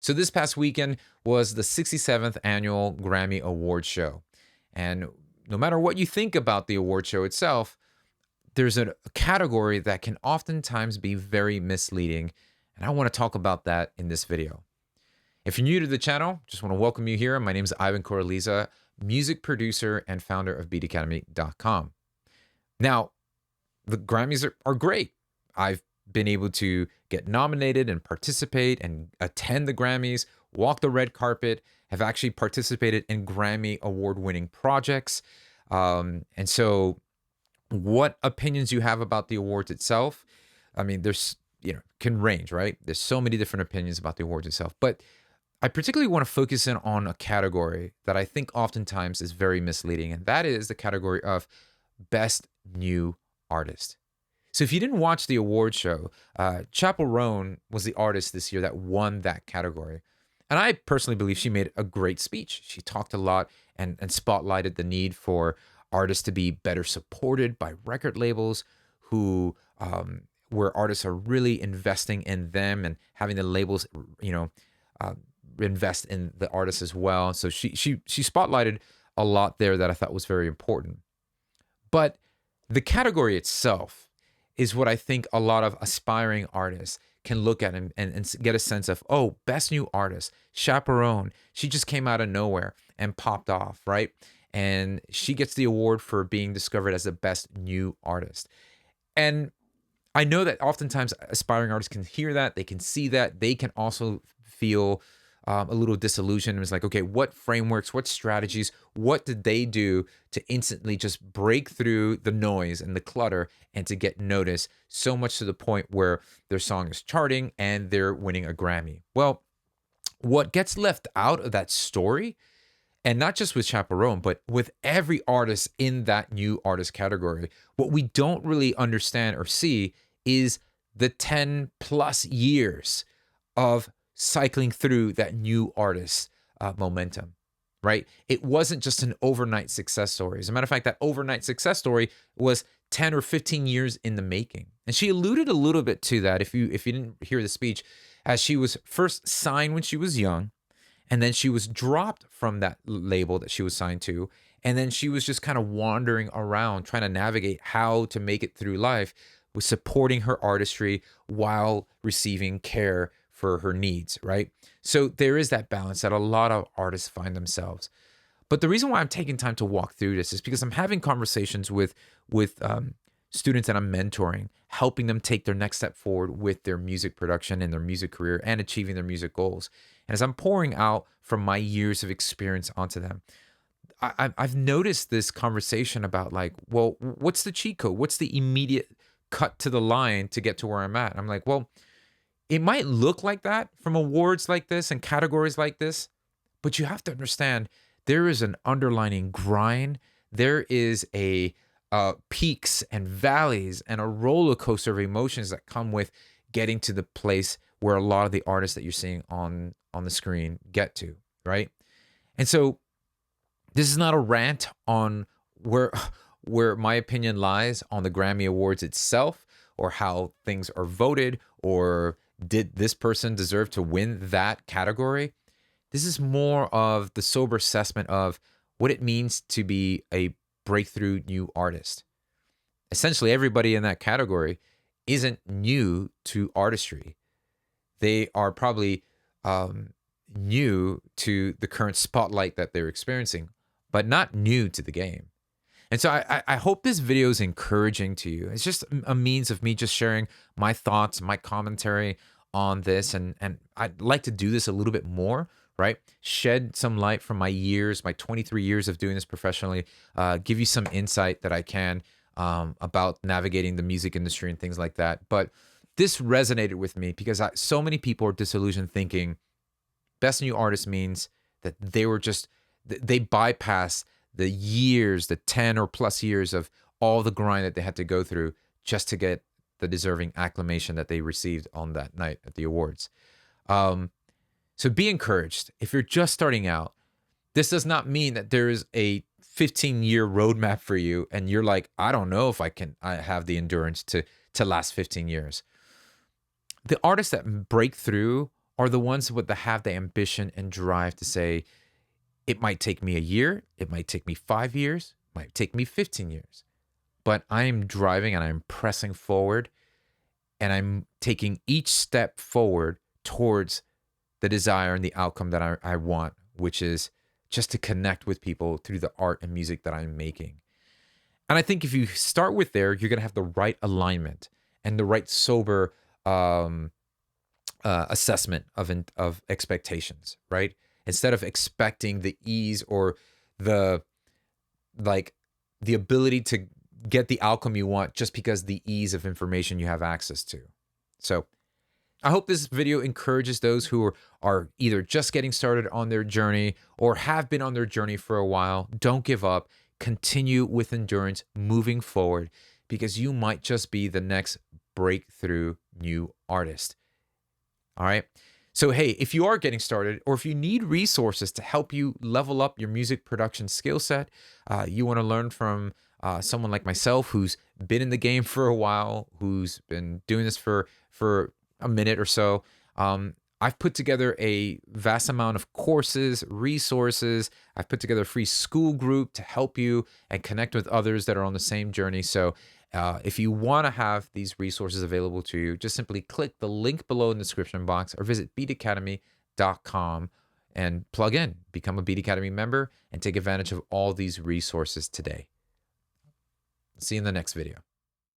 So this past weekend was the 67th annual Grammy Award show. And no matter what you think about the award show itself, there's a category that can oftentimes be very misleading. And I want to talk about that in this video. If you're new to the channel, just want to welcome you here. My name is Ivan Coraliza, music producer and founder of beatacademy.com. Now, the Grammys are great. I've been able to get nominated and participate and attend the Grammys, walk the red carpet, have actually participated in Grammy award-winning projects. And so what opinions you have about the awards itself, I mean, there's, can range, right? There's so many different opinions about the awards itself. But I particularly want to focus in on a category that I think oftentimes is very misleading, and that is the category of Best New Artist. So if you didn't watch the award show, Chappell Roan was the artist this year that won that category. And I personally believe she made a great speech. She talked a lot and spotlighted the need for artists to be better supported by record labels where artists are really investing in them and having the labels, invest in the artists as well. So she spotlighted a lot there that I thought was very important. But the category itself is what I think a lot of aspiring artists can look at and get a sense of, oh, Best New Artist, Chaperone. She just came out of nowhere and popped off, right? And she gets the award for being discovered as the Best New Artist. And I know that oftentimes aspiring artists can hear that, they can see that, they can also feel a little disillusioned. It's like, okay, what frameworks, what strategies, what did they do to instantly just break through the noise and the clutter and to get noticed so much to the point where their song is charting and they're winning a Grammy? Well, what gets left out of that story, and not just with Chaperone, but with every artist in that new artist category, what we don't really understand or see is the 10 plus years of cycling through that new artist momentum, right? It wasn't just an overnight success story. As a matter of fact, that overnight success story was 10 or 15 years in the making. And she alluded a little bit to that if you didn't hear the speech, as she was first signed when she was young, and then she was dropped from that label that she was signed to, and then she was just kind of wandering around trying to navigate how to make it through life with supporting her artistry while receiving care for her needs, right? So there is that balance that a lot of artists find themselves. But the reason why I'm taking time to walk through this is because I'm having conversations with students that I'm mentoring, helping them take their next step forward with their music production and their music career and achieving their music goals. And as I'm pouring out from my years of experience onto them, I've noticed this conversation about like, well, what's the cheat code? What's the immediate cut to the line to get to where I'm at? And I'm like, well, it might look like that from awards like this and categories like this, but you have to understand there is an underlying grind. There is a peaks and valleys and a roller coaster of emotions that come with getting to the place where a lot of the artists that you're seeing on the screen get to, right? And so this is not a rant on where my opinion lies on the Grammy Awards itself or how things are voted or did this person deserve to win that category. This is more of the sober assessment of what it means to be a breakthrough new artist. Essentially, everybody in that category isn't new to artistry. They are probably new to the current spotlight that they're experiencing, but not new to the game. And so I hope this video is encouraging to you. It's just a means of me just sharing my thoughts, my commentary on this. And I'd like to do this a little bit more, right? Shed some light from my years, my 23 years of doing this professionally, give you some insight that I can about navigating the music industry and things like that. But this resonated with me because so many people are disillusioned thinking Best New Artist means that they bypass the years, the 10 or plus years of all the grind that they had to go through just to get the deserving acclamation that they received on that night at the awards. So be encouraged. If you're just starting out, this does not mean that there is a 15-year roadmap for you and you're like, I don't know if I have the endurance to last 15 years. The artists that break through are the ones with have the ambition and drive to say, it might take me a year, it might take me 5 years, it might take me 15 years, but I am driving and I'm pressing forward, and I'm taking each step forward towards the desire and the outcome that I want, which is just to connect with people through the art and music that I'm making. And I think if you start with there, you're going to have the right alignment and the right sober assessment of expectations, right? Instead of expecting the ease or the ability to get the outcome you want just because the ease of information you have access to. So I hope this video encourages those who are either just getting started on their journey or have been on their journey for a while. Don't give up. Continue with endurance, moving forward, because you might just be the next breakthrough new artist. All right. So, hey, if you are getting started, or if you need resources to help you level up your music production skill set, you want to learn from someone like myself who's been in the game for a while, who's been doing this for a minute or so. I've put together a vast amount of courses, resources. I've put together a free school group to help you and connect with others that are on the same journey. So if you want to have these resources available to you, just simply click the link below in the description box or visit beatacademy.com and plug in, become a Beat Academy member, and take advantage of all these resources today. See you in the next video.